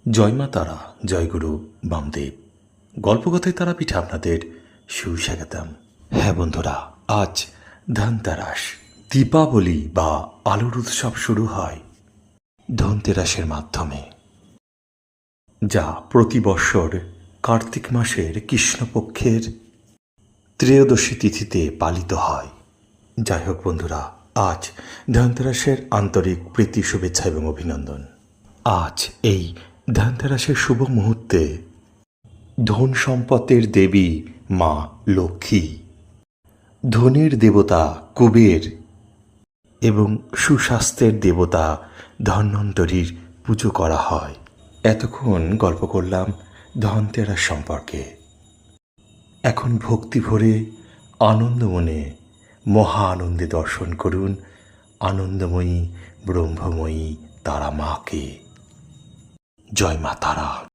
জয় মা তারা, জয় গুরু বামদেব। গল্পকথায় তারাপীঠে আপনাদের সুস্বাগতম। হ্যাঁ বন্ধুরা, আজ ধনতেরাস। দীপাবলি বা আলোর উৎসব শুরু হয় ধনতেরাসের মাধ্যমে, যা প্রতি বৎসর কার্তিক মাসের কৃষ্ণপক্ষের ত্রয়োদশী তিথিতে পালিত হয়। যাই হোক বন্ধুরা, আজ ধনতেরাসের আন্তরিক প্রীতি, শুভেচ্ছা এবং অভিনন্দন। আজ এই ধনতেরাসের শুভ মুহূর্তে ধন সম্পদের দেবী মা লক্ষ্মী, ধনের দেবতা কুবের এবং সুস্বাস্থ্যের দেবতা ধন্বন্তরীর পুজো করা হয়। এতক্ষণ গল্প করলাম ধনতেরাস সম্পর্কে। এখন ভক্তি ভরে আনন্দ মনে মহা আনন্দে দর্শন করুন আনন্দময়ী ব্রহ্মময়ী তারা মাকে। জয় মা তারা।